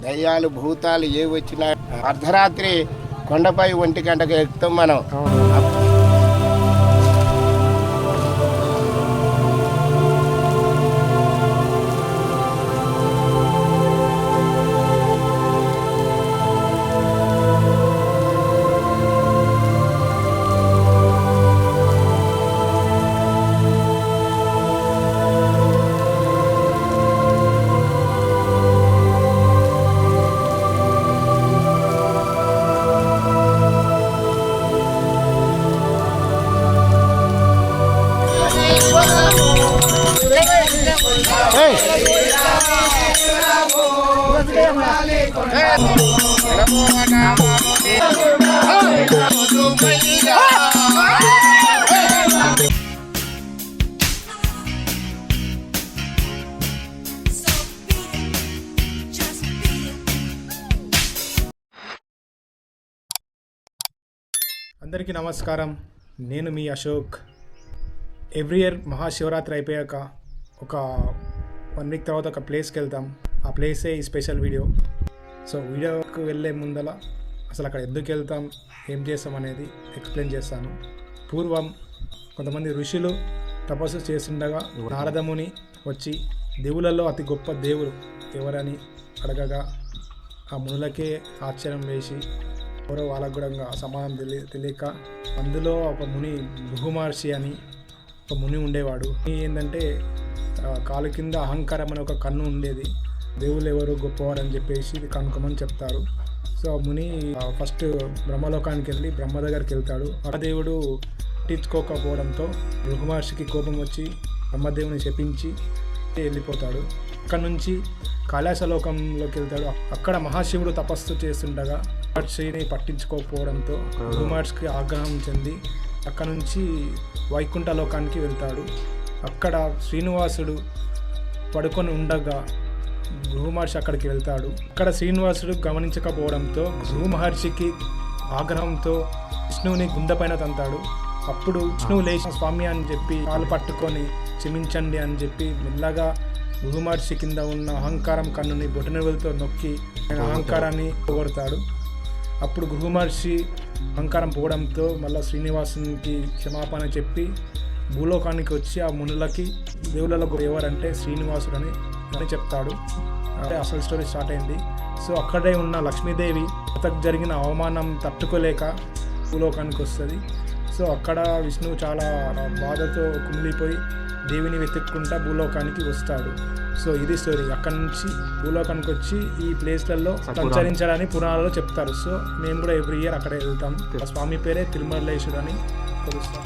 దయ్యాలు భూతాలు ఏ వచ్చినా అర్ధరాత్రి కొండపై 1 గంటకు ఎక్కుతాం మనం. అందరికీ నమస్కారం. నేను మీ అశోక్. ఎవ్రీ ఇయర్ మహాశివరాత్రి అయిపోయాక ఒక 1 వీక్ తర్వాత ఒక ప్లేస్కి వెళ్తాం. ఆ ప్లేసే ఈ స్పెషల్ వీడియో. సో వీడియోకి వెళ్ళే ముందల అసలు అక్కడ ఎందుకు వెళ్తాం, ఏం చేస్తాం అనేది ఎక్స్ప్లెయిన్ చేస్తాను. పూర్వం కొంతమంది ఋషులు తపస్సు చేస్తుండగా నారదముని వచ్చి దేవులలో అతి గొప్ప దేవుడు ఎవరని అడగగా ఆ మునులకే ఆశ్చర్యం వేసి ఎవరో వాళ్ళకు కూడా సమాధానం తెలియక అందులో ఒక ముని భృగు మహర్షి అని ఒక ముని ఉండేవాడు. ఏంటంటే కాలు కింద అహంకారం అనే ఒక కన్ను ఉండేది. దేవుళ్ళు ఎవరు గొప్పవారు అని చెప్పేసి ఇది కనుక్కోమని చెప్తారు. సో ఆ ముని ఫస్ట్ బ్రహ్మలోకానికి వెళ్ళి బ్రహ్మ దగ్గరికి వెళ్తాడు. ఆ దేవుడు పట్టించుకోకపోవడంతో భృగు మహర్షికి కోపం వచ్చి బ్రహ్మదేవుని శపించి వెళ్ళిపోతాడు. అక్కడ నుంచి కైలాసలోకంలోకి వెళ్తాడు. అక్కడ మహాశివుడు తపస్సు చేస్తుండగా మహర్షిని పట్టించుకోకపోవడంతో భృగు మహర్షికి ఆగ్రహం చెంది అక్కడ నుంచి వైకుంఠ లోకానికి వెళ్తాడు. అక్కడ శ్రీనివాసుడు పడుకొని ఉండగా భృగు మహర్షి అక్కడికి వెళ్తాడు. అక్కడ శ్రీనివాసుడు గమనించకపోవడంతో భృగు మహర్షికి ఆగ్రహంతో విష్ణువుని గుండెపైన తంతాడు. అప్పుడు విష్ణువు లేచి స్వామి అని చెప్పి కాలు పట్టుకొని క్షమించండి అని చెప్పి మెల్లగా భృగు మహర్షి కింద ఉన్న అహంకారం కన్నుని బొటనవేలుతో నొక్కి అహంకారాన్ని పోగొడతాడు. అప్పుడు భృగు మహర్షి అహంకారం పోవడంతో మళ్ళీ శ్రీనివాసునికి క్షమాపణ చెప్పి భూలోకానికి వచ్చి ఆ మునులకి దేవుళ్ళలో ఎవరంటే శ్రీనివాసుడు అని చెప్తాడు. అంటే అసలు స్టోరీ స్టార్ట్ అయింది. సో అక్కడే ఉన్న లక్ష్మీదేవి అతనికి జరిగిన అవమానం తట్టుకోలేక భూలోకానికి వస్తుంది. సో అక్కడ విష్ణువు చాలా బాధతో కుమిలిపోయి దేవిని వెతుక్కుంటా భూలోకానికి వస్తాడు. సో ఇది స్టోరీ. అక్కడ నుంచి భూలోకానికి వచ్చి ఈ ప్లేస్లలో సంచరించాలని పురాణాలలో చెప్తారు. సో మేము కూడా ఎవ్రీ ఇయర్ అక్కడే వెళ్తాం. ఆ స్వామి పేరే తిరుమలేశుడు అని కొలుస్తాం.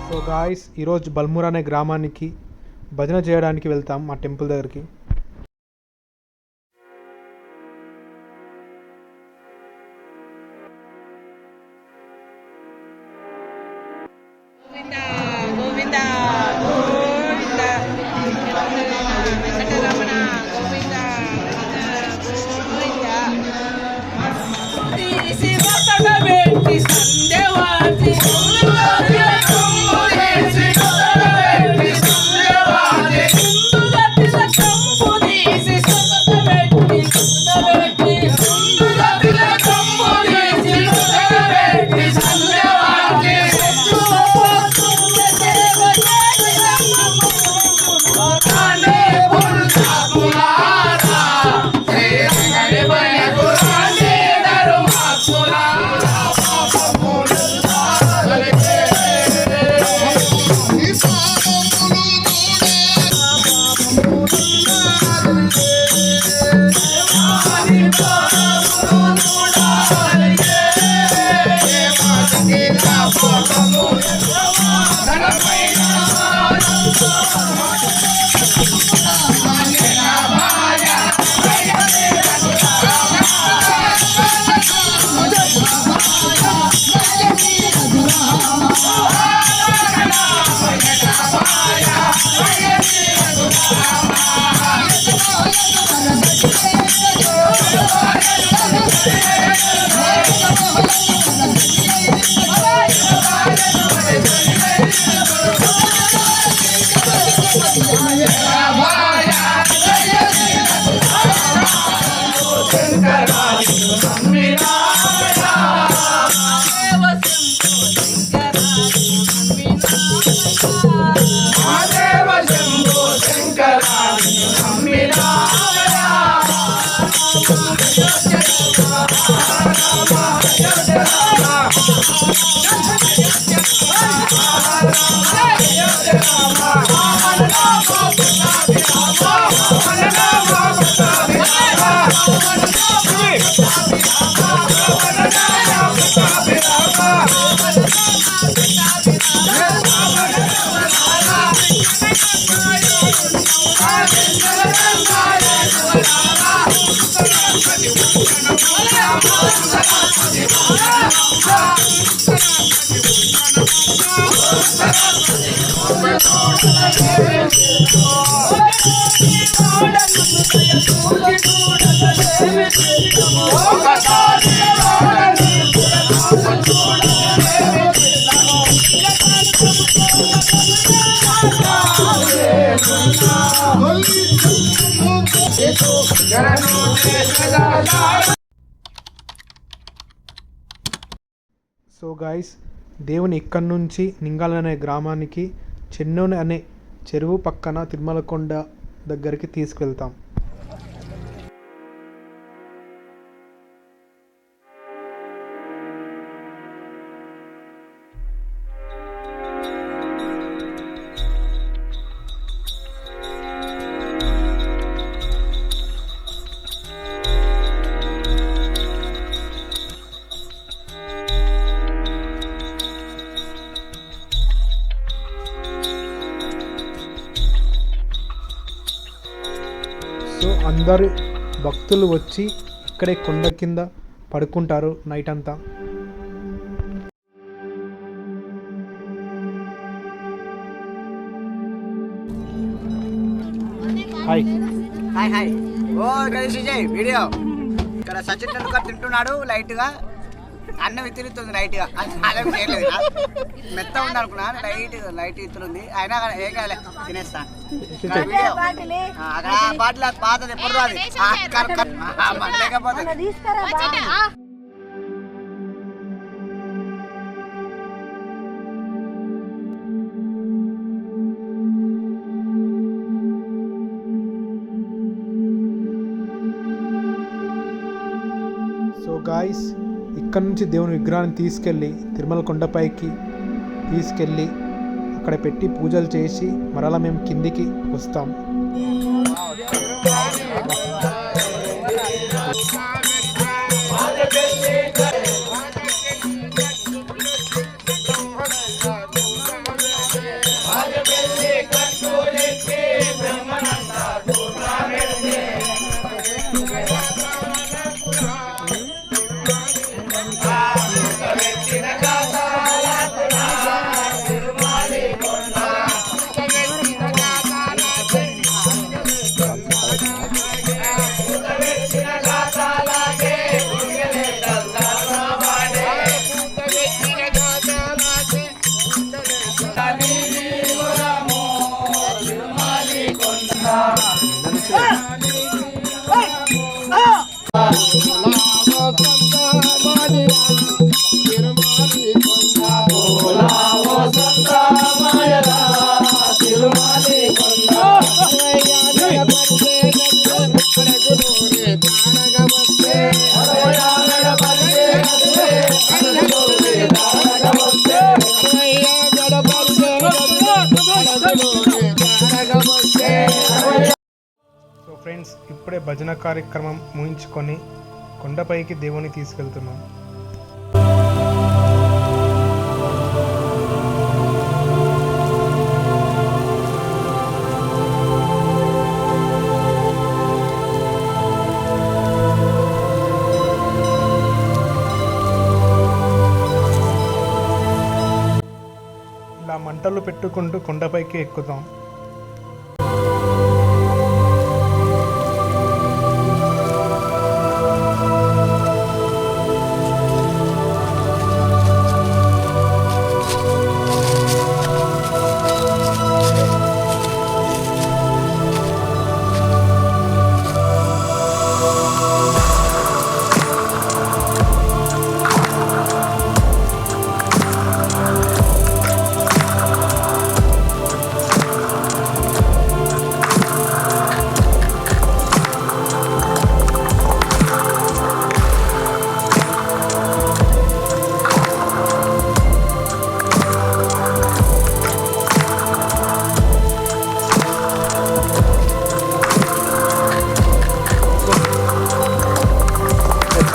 సో గాయ్స్, ఈరోజు బల్మూర్ అనే గ్రామానికి భజన చేయడానికి వెళ్తాం మా టెంపుల్ దగ్గరికి. సో గాయస్, దేవుని ఇక్కడి నుంచి నింగాల్ అనే గ్రామానికి చెన్నూరు అనే చెరువు పక్కన తిరుమలకొండ దగ్గరికి తీసుకెళ్తాం. సో అందరు భక్తులు వచ్చి ఇక్కడే కొండ కింద పడుకుంటారు నైట్ అంతా. Hi hi hi. ఓ గణేష్ విజయ్ వీడియో. ఇక్కడ సచిన్ టెండూల్కర్ తింటున్నాడు లైట్ గా, అన్నం ఇత్తుతుంది లైట్ గా, అన్నం చేయలేదు, మెత్త ఉంది అనుకున్నా, లైట్ ఇత్తుంది, అయినా ఏం కాలే తినేస్తా. అక్కడ బాటిల్ పాతది ఎప్పుడు అది లేకపోతే సో గాయస్, ఇక్కడ నుంచి దేవుని విగ్రహాన్ని తీసుకెళ్ళి తిరుమల కొండపైకి తీసుకెళ్ళి అక్కడ పెట్టి పూజలు చేసి మరలా మేము కిందికి వస్తాం. సో ఫ్రెండ్స్, ఇప్పుడే భజన కార్యక్రమం ముగించుకొని కొండపైకి దేవుని తీసుకెళ్తున్నాం. ఇలా మంటలు పెట్టుకుంటూ కొండపైకి ఎక్కుతాం.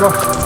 Let's go.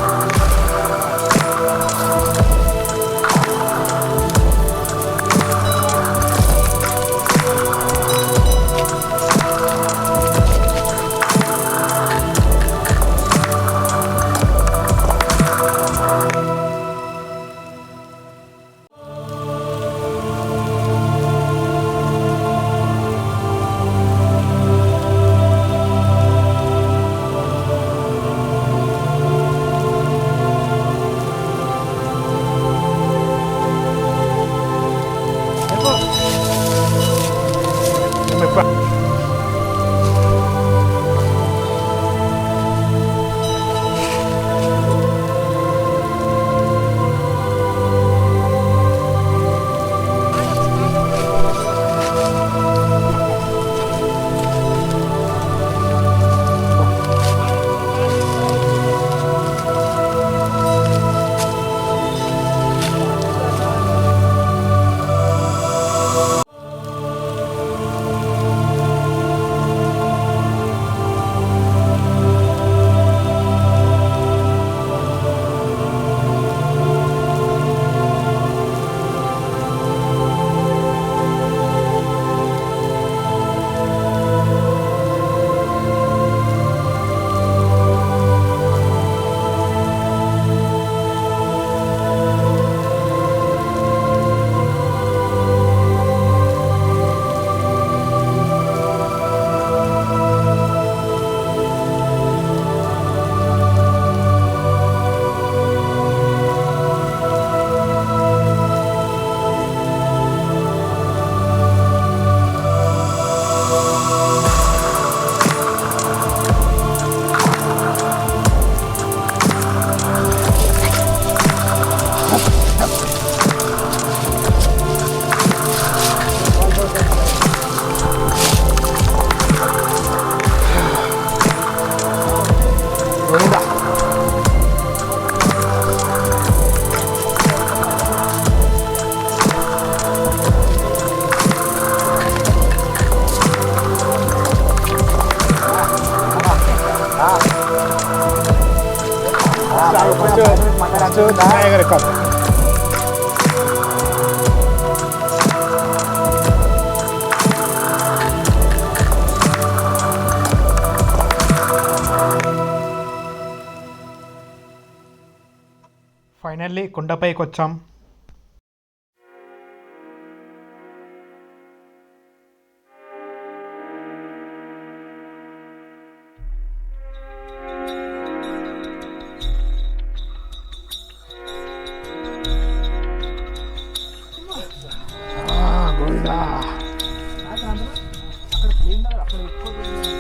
ఫైనల్లీ కొండపైకి వచ్చాం.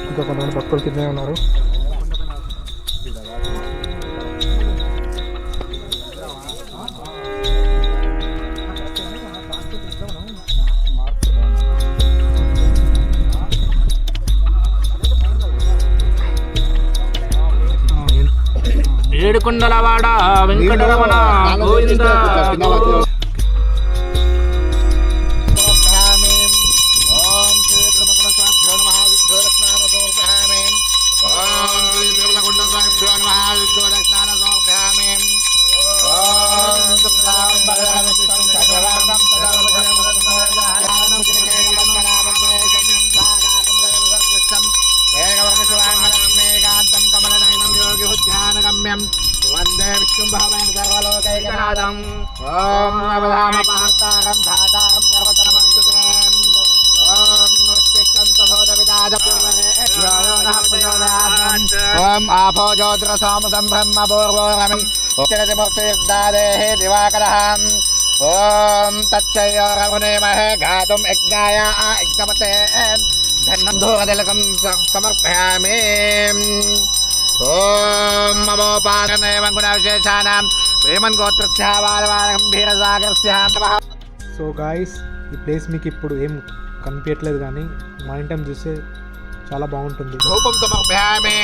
ఇంకా కొంతమంది భక్తులు కింద ఉన్నారు. ఏడుకొండలవాడ వెంకటరమణ గోవింద. వందే విష్ణుం భవన్ సర్వలోకైకనాథం. ఓం నమః మహాకారం ధాతారం సర్వతరమస్తుతే. ఓం ఉత్తిష్టంత భూతవిదాద పూర్వే జ్ఞానః ప్రచోదయాత్. ఓం ఆపోజోద్రసాముదం బ్రహ్మపూర్వోరమం ఉత్తరతిమూర్తిర్దాదేహి దివాకరః. ఓం తచ్చయోరమునేమహే ఘాతుం యజ్ఞాయ యజ్ఞమతే ధన్నం ధూపతిలకం సమర్పయామి. ఓం నమోపాకర్ణేవం గుణవిశేషానాం ప్రేమన్ గోత్రస్య బాలబాలగంభీరసాగరస్య నమః. సో గాయస్, ఈ ప్లేస్ మీకు ఇప్పుడు ఏం కనిపించట్లేదు కానీ మార్నింగ్ టైం చూస్తే చాలా బాగుంటుంది. ధూపం సమర్పయామి.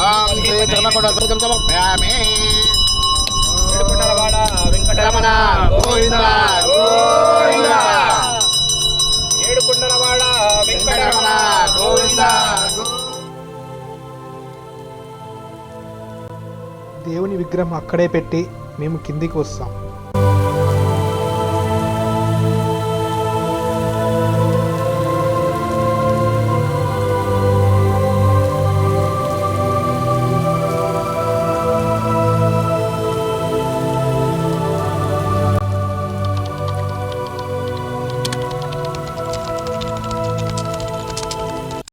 ఓం శ్రీ ధర్మకొండ సమర్పయామి. ఏడుకొండలవాడ వెంకటరమణ గోవింద గోవింద. ఏడుకొండలవాడ వెంకటరమణ గోవింద. దేవుని విగ్రహం అక్కడే పెట్టి మేము కిందికి వస్తాం.